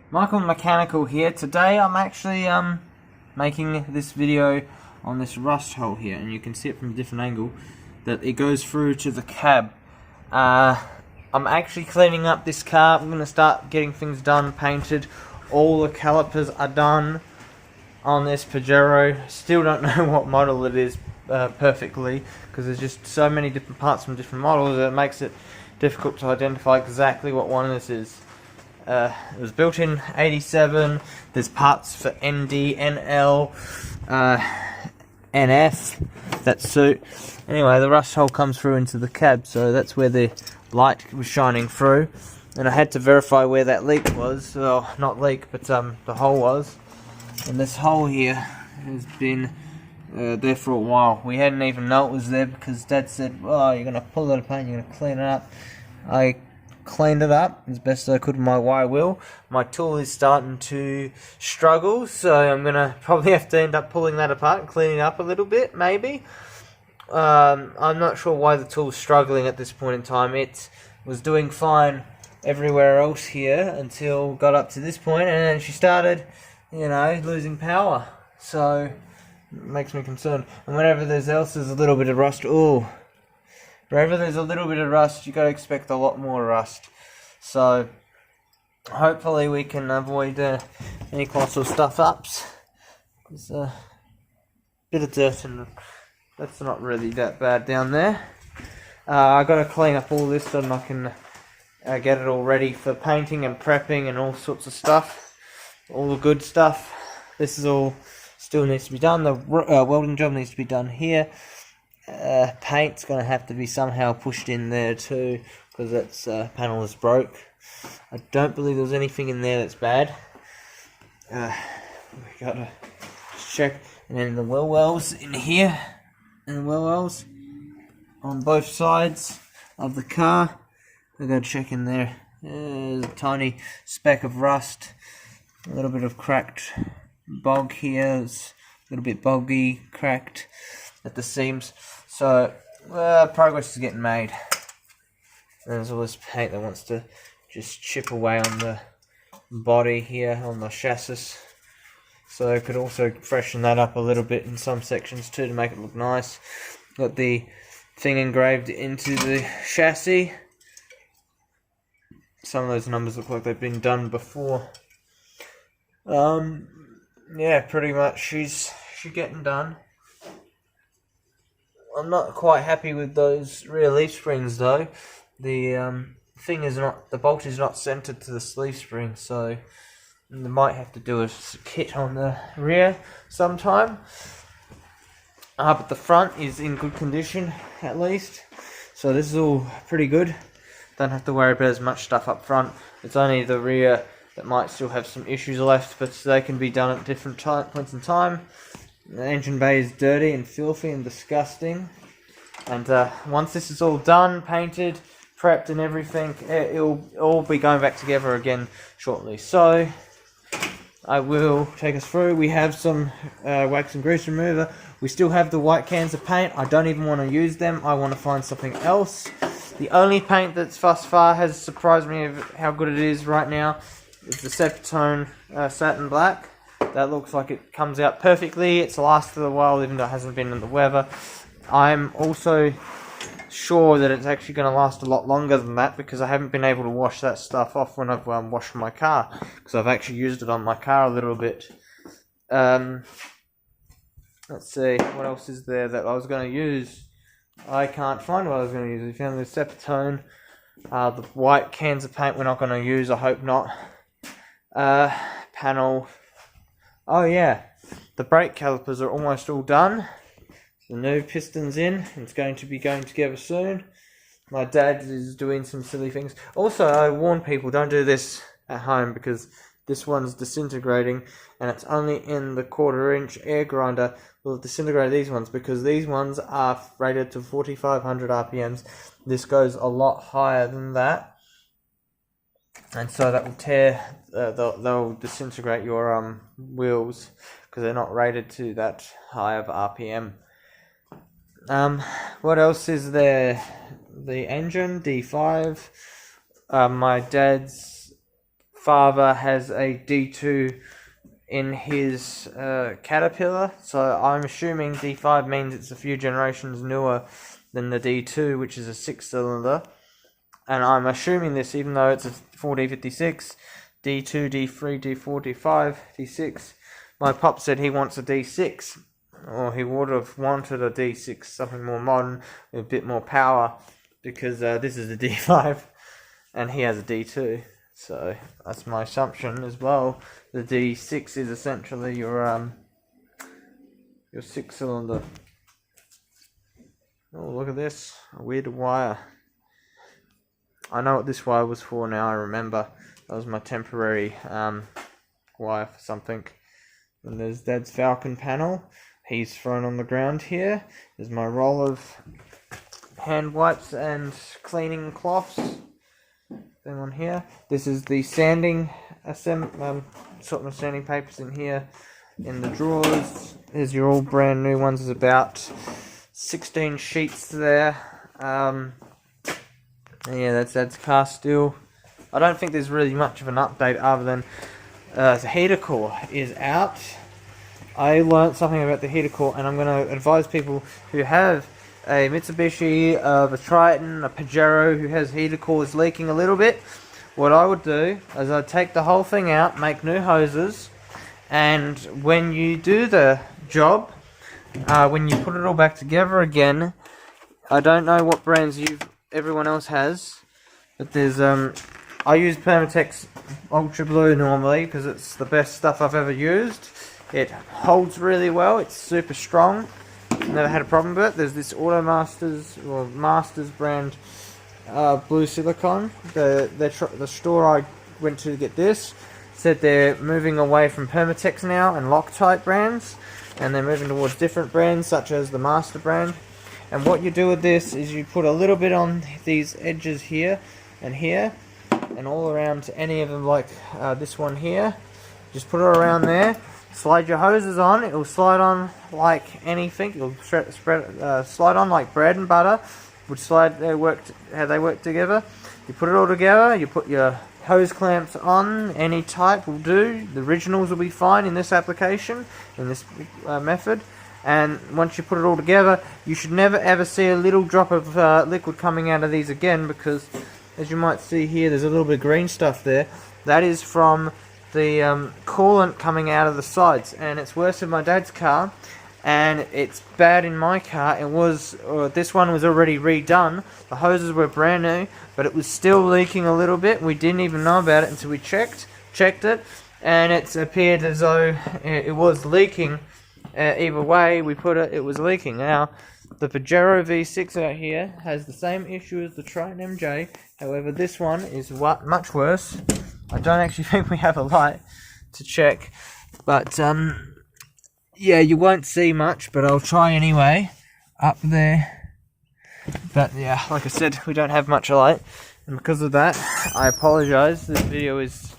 Michael Mechanical here. Today I'm actually making this video on this rust hole here, and you can see it from a different angle that it goes through to the cab. I'm actually cleaning up this car. I'm going to start getting things done, painted. All the calipers are done on this Pajero. Still don't know what model it is perfectly, because there's just so many different parts from different models that it makes it difficult to identify exactly what one this is. It was built in '87. There's parts for ND, NL, NF that suit. Anyway, the rust hole comes through into the cab, so that's where the light was shining through. And I had to verify where that leak was. Well, not leak, but the hole was. And this hole here has been there for a while. We hadn't even known it was there because Dad said, "Well, you're gonna pull it apart, you're gonna clean it up." I cleaned it up as best I could with my wire wheel. My tool is starting to struggle, so I'm gonna probably have to end up pulling that apart and cleaning it up a little bit, maybe. I'm not sure why the tool's struggling at this point in time. It was doing fine everywhere else here until got up to this point, and then she started, losing power. So it makes me concerned. And whenever there's a little bit of rust, wherever there's a little bit of rust, you got to expect a lot more rust. So hopefully we can avoid any colossal stuff-ups. There's a bit of dirt, and that's not really that bad down there. I got to clean up all this so I can get it all ready for painting and prepping and all sorts of stuff. All the good stuff. This is all still needs to be done. The welding job needs to be done here. Paint's going to have to be somehow pushed in there too, because that panel is broke. I don't believe there's anything in there that's bad. We got to check. And then the wheel wells in here, and the wheel wells on both sides of the car. We're going to check in there. There's a tiny speck of rust, a little bit of cracked bog here. It's a little bit boggy, cracked at the seams. So progress is getting made. There's all this paint that wants to just chip away on the body here, on the chassis. So I could also freshen that up a little bit in some sections too to make it look nice. Got the thing engraved into the chassis. Some of those numbers look like they've been done before. Yeah, pretty much she's getting done. I'm not quite happy with those rear leaf springs though. The bolt is not centered to the leaf spring, so they might have to do a kit on the rear sometime. But the front is in good condition at least, so this is all pretty good. Don't have to worry about as much stuff up front. It's only the rear that might still have some issues left, but they can be done at different points in time. The engine bay is dirty and filthy and disgusting. And once this is all done, painted, prepped and everything, it'll all be going back together again shortly. So I will take us through. We have some wax and grease remover. We still have the white cans of paint. I don't even want to use them. I want to find something else. The only paint that's thus far has surprised me of how good it is right now is the Septone Satin Black. That looks like it comes out perfectly. It's lasted a while even though it hasn't been in the weather. I'm also sure that it's actually going to last a lot longer than that because I haven't been able to wash that stuff off when I've washed my car, because I've actually used it on my car a little bit. Let's see, what else is there that I was going to use? I can't find what I was going to use. We found the Septone, the white cans of paint we're not going to use, I hope not. Panel. Oh yeah, the brake calipers are almost all done. The new piston's in. It's going to be going together soon. My dad is doing some silly things. Also, I warn people, don't do this at home because this one's disintegrating and it's only in the 1/4-inch air grinder will disintegrate these ones, because these ones are rated to 4,500 RPMs. This goes a lot higher than that. And so that will tear, they'll disintegrate your wheels because they're not rated to that high of RPM. What else is there? The engine, D5. My dad's father has a D2 in his Caterpillar, so I'm assuming D5 means it's a few generations newer than the D2, which is a 6-cylinder. And I'm assuming this, even though it's a 4D56, D2, D3, D4, D5, D6. My pop said he wants a D6, or he would have wanted a D6, something more modern, with a bit more power, because this is a D5, and he has a D2. So that's my assumption as well. The D6 is essentially your 6-cylinder. Oh, look at this, a weird wire. I know what this wire was for now, I remember. That was my temporary wire for something. And there's Dad's Falcon panel. He's thrown on the ground here. There's my roll of hand wipes and cleaning cloths thing on here. This is the sanding sort of sanding papers in here in the drawers. There's your all brand new ones. There's about 16 sheets there. Yeah, that's cast steel. I don't think there's really much of an update other than the heater core is out. I learned something about the heater core, and I'm going to advise people who have a Mitsubishi, a Triton, a Pajero who has heater cores leaking a little bit. What I would do is I'd take the whole thing out, make new hoses, and when you do the job, when you put it all back together again, I don't know what brands everyone else has, but there's I use Permatex Ultra Blue normally because it's the best stuff I've ever used. It holds really well, it's super strong, never had a problem with it. There's this Automasters or Masters brand blue silicone. The store I went to get this said they're moving away from Permatex now and Loctite brands, and they're moving towards different brands such as the Master brand. And what you do with this is you put a little bit on these edges here and all around any of them, like this one here. Just put it around there, slide your hoses on, it will slide on like anything. It'll slide on like bread and butter would slide. How they work together. You put it all together, you put your hose clamps on, any type will do. The originals will be fine in this application, in this method. And once you put it all together, you should never ever see a little drop of liquid coming out of these again, because as you might see here, there's a little bit of green stuff there. That is from the coolant coming out of the sides, and it's worse in my dad's car, and it's bad in my car. This one was already redone. The hoses were brand new, but it was still leaking a little bit. We didn't even know about it until we checked it, and it appeared as though it was leaking. Either way we put it, it was leaking. Now, the Pajero V6 out here has the same issue as the Triton MJ. However, this one is much worse. I don't actually think we have a light to check, but yeah, you won't see much, but I'll try anyway. Up there. But yeah, like I said, we don't have much light, and because of that, I apologise. This video is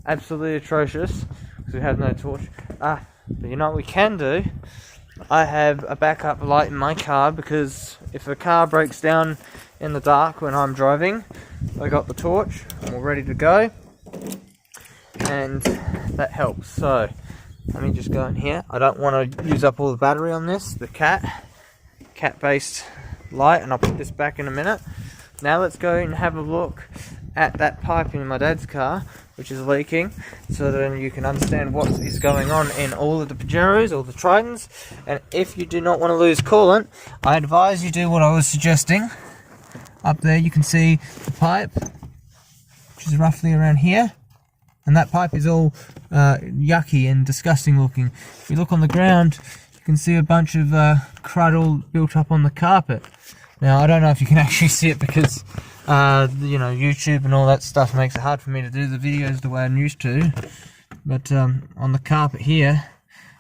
absolutely atrocious because we have no torch. But you know what we can do? I have a backup light in my car, because if a car breaks down in the dark when I'm driving, I got the torch, I'm all ready to go, and that helps. So let me just go in here. I don't want to use up all the battery on this, the cat-based light, and I'll put this back in a minute. Now let's go and have a look at that pipe in my dad's car, which is leaking, so then you can understand what is going on in all of the Pajeros, all the Tritons. And if you do not want to lose coolant, I advise you do what I was suggesting. Up there you can see the pipe, which is roughly around here, and that pipe is all yucky and disgusting looking. If you look on the ground, you can see a bunch of crud all built up on the carpet. Now, I don't know if you can actually see it because you know, YouTube and all that stuff makes it hard for me to do the videos the way I'm used to. But on the carpet here,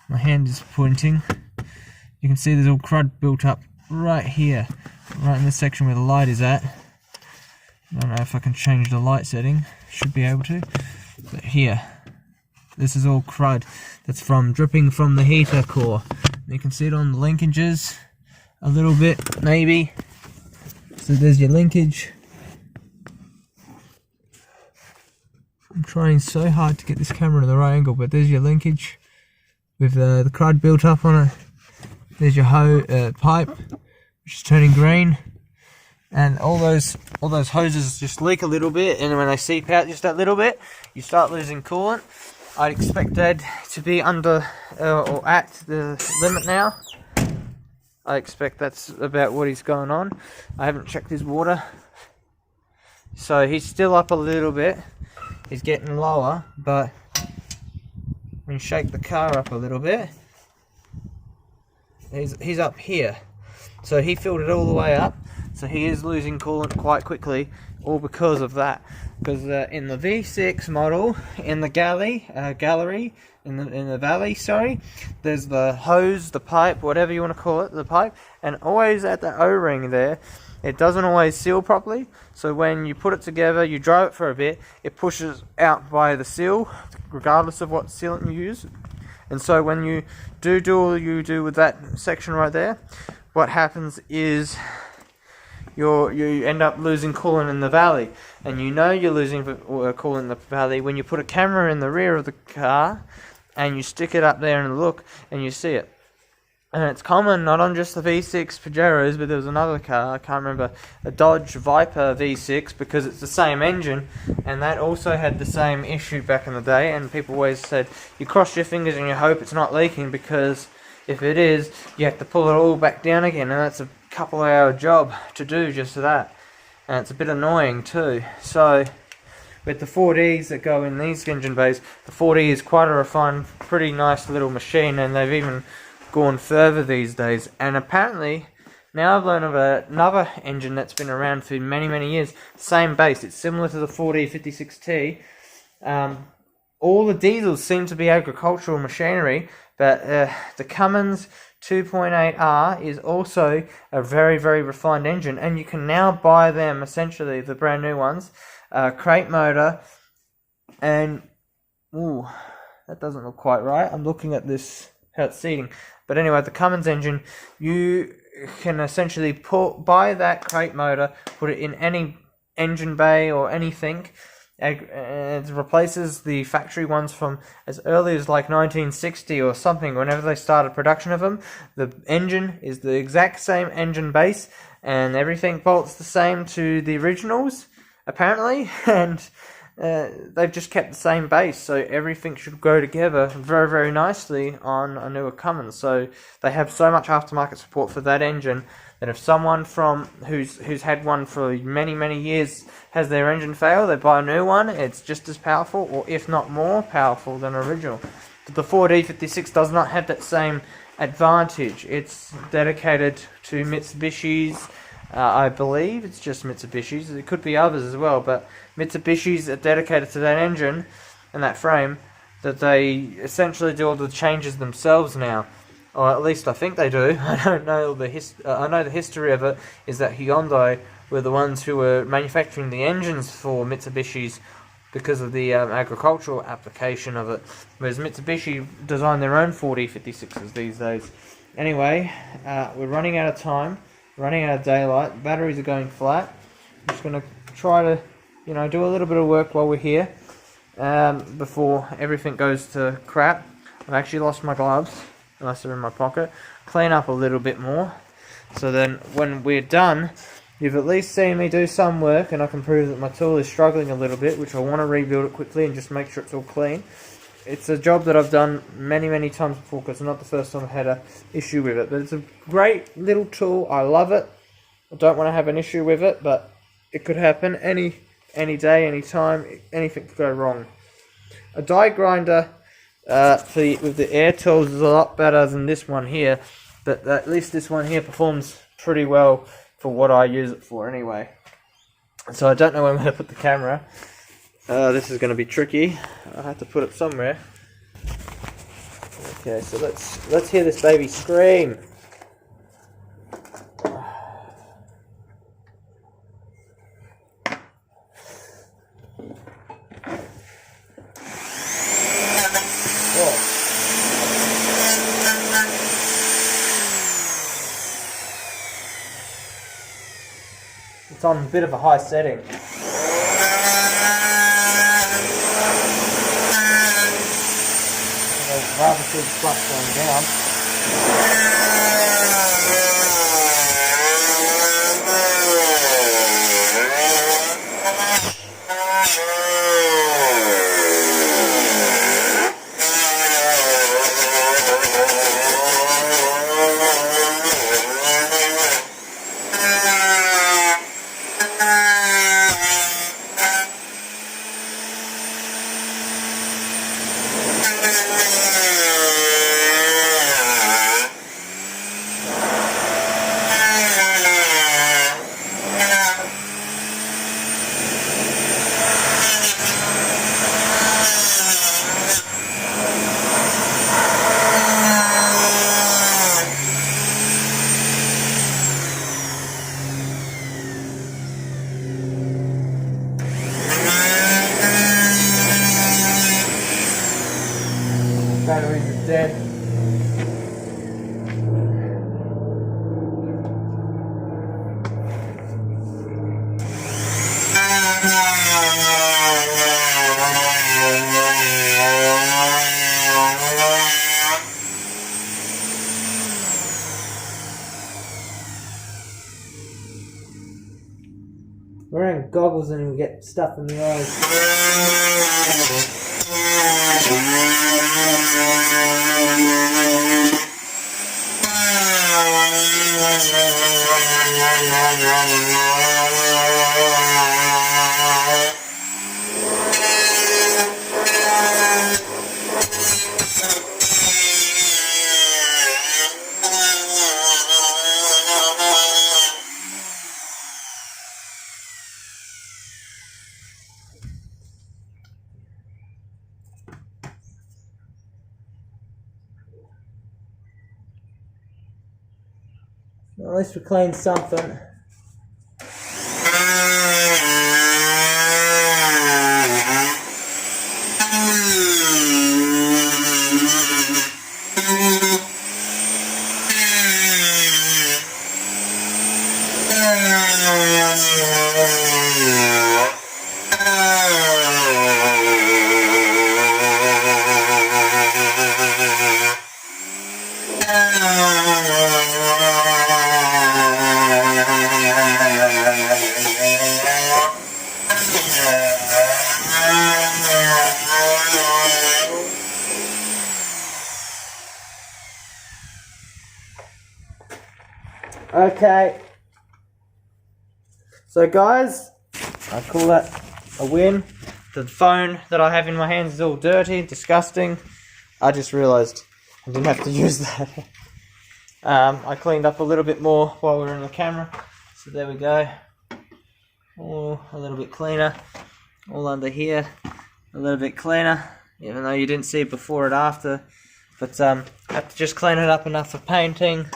my hand is pointing, you can see there's all crud built up right here, right in this section where the light is at. I don't know if I can change the light setting, should be able to. But here, this is all crud that's dripping from the heater core. You can see it on the linkages a little bit, maybe. So there's your linkage. I'm trying so hard to get this camera in the right angle, but there's your linkage with the crud built up on it. There's your pipe, which is turning green, and all those hoses just leak a little bit, and when they seep out just that little bit, you start losing coolant. I'd expect Dad to be under or at the limit now. I expect that's about what he's going on. I haven't checked his water, so he's still up a little bit. He's getting lower, but when you shake the car up a little bit, he's up here. So he filled it all the way up, so he is losing coolant quite quickly, all because of that. Because in the V6 model, in the valley, there's the hose, the pipe, whatever you want to call it, the pipe, and always at the O-ring there, it doesn't always seal properly. So when you put it together, you drive it for a bit, it pushes out by the seal, regardless of what sealant you use. And so when you do all you do with that section right there, what happens is you end up losing coolant in the valley. And you know you're losing coolant in the valley when you put a camera in the rear of the car and you stick it up there and look and you see it. And it's common not on just the V6 Pajeros, but there was another car, I can't remember, a Dodge Viper V6, because it's the same engine, and that also had the same issue back in the day, and people always said, you cross your fingers and you hope it's not leaking, because if it is, you have to pull it all back down again, and that's a couple of hour job to do just that, and it's a bit annoying too. So with the 4Ds that go in these engine bays, the 4D is quite a refined, pretty nice little machine, and they've even gone further these days. And apparently now I've learned of another engine that's been around for many years, same base, it's similar to the 4D 56T. All the diesels seem to be agricultural machinery, but the Cummins 2.8R is also a very refined engine, and you can now buy them, essentially the brand new ones, crate motor, and ooh, that doesn't look quite right. I'm looking at this, how it's seating. But anyway, the Cummins engine, you can essentially buy that crate motor, put it in any engine bay or anything. It replaces the factory ones from as early as like 1960 or something, whenever they started production of them. The engine is the exact same engine base, and everything bolts the same to the originals, apparently, and they've just kept the same base, so everything should go together very nicely on a newer Cummins. So they have so much aftermarket support for that engine that if someone who's had one for many years has their engine fail, they buy a new one, it's just as powerful, or if not more powerful than original. But the 4D56 does not have that same advantage. It's dedicated to Mitsubishi's. I believe it's just Mitsubishi's. It could be others as well, but Mitsubishi's are dedicated to that engine and that frame, that they essentially do all the changes themselves now, or at least I think they do. I don't know I know the history of it is that Hyundai were the ones who were manufacturing the engines for Mitsubishi's because of the agricultural application of it, whereas Mitsubishi designed their own 4D56s these days. Anyway, we're running out of time. Running out of daylight, batteries are going flat. I'm just going to try to, do a little bit of work while we're here, before everything goes to crap. I've actually lost my gloves, unless they're in my pocket. Clean up a little bit more, so then when we're done, you've at least seen me do some work, and I can prove that my tool is struggling a little bit, which I want to rebuild it quickly and just make sure it's all clean. It's a job that I've done many times before, because it's not the first time I've had an issue with it. But it's a great little tool. I love it. I don't want to have an issue with it, but it could happen any day, any time. Anything could go wrong. A die grinder with the air tools is a lot better than this one here, but at least this one here performs pretty well for what I use it for anyway. So I don't know where I'm going to put the camera. This is going to be tricky. I have to put it somewhere. Okay, so let's hear this baby scream. It's on a bit of a high setting. rather see the flux going down. Batteries are dead. Wearing goggles and we get stuff in the eyes. Well, at least we cleaned something. Okay, so guys, I call that a win. The phone that I have in my hands is all dirty, disgusting. I just realised I didn't have to use that. I cleaned up a little bit more while we were in the camera, so there we go. Oh, a little bit cleaner. All under here, a little bit cleaner, even though you didn't see it before and after. But I have to just clean it up enough for painting.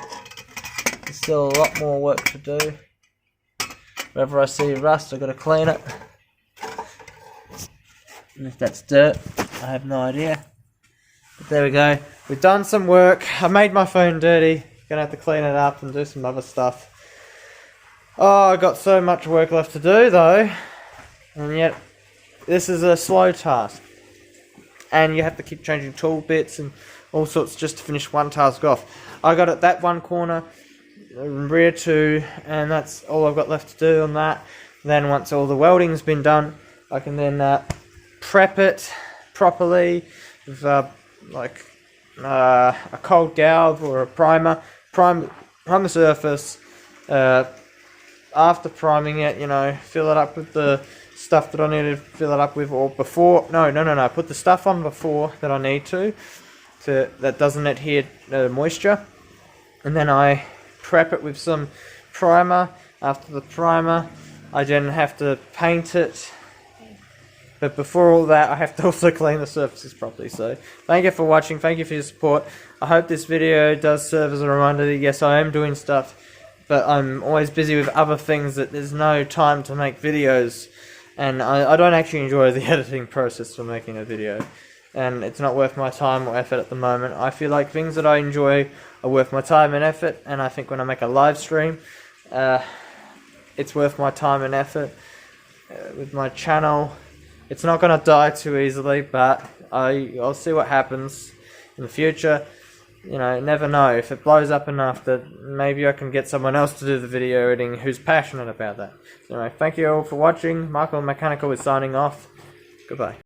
There's still a lot more work to do. Wherever I see rust, I've got to clean it. And if that's dirt, I have no idea. But there we go. We've done some work. I made my phone dirty. Gonna have to clean it up and do some other stuff. Oh, I got so much work left to do though. And yet, this is a slow task. And you have to keep changing tool bits and all sorts just to finish one task off. I got it that one corner, rear two, and that's all I've got left to do on that. Then once all the welding's been done, I can then prep it properly with like a cold galv or a primer. Prime the surface. After priming it, you know, fill it up with the stuff that I need to fill it up with, or before. No. Put the stuff on before that I need to that doesn't adhere to moisture, and then I prep it with some primer. After the primer, I then have to paint it. But before all that, I have to also clean the surfaces properly. So, thank you for watching. Thank you for your support. I hope this video does serve as a reminder that yes, I am doing stuff, but I'm always busy with other things that there's no time to make videos. And I don't actually enjoy the editing process for making a video. And it's not worth my time or effort at the moment. I feel like things that I enjoy are worth my time and effort. And I think when I make a live stream, it's worth my time and effort. With my channel, it's not going to die too easily, but I'll see what happens. in the future. You know, never know. If it blows up enough, that maybe I can get someone else to do the video editing who's passionate about that. Anyway, thank you all for watching. Michael Mechanical is signing off. Goodbye.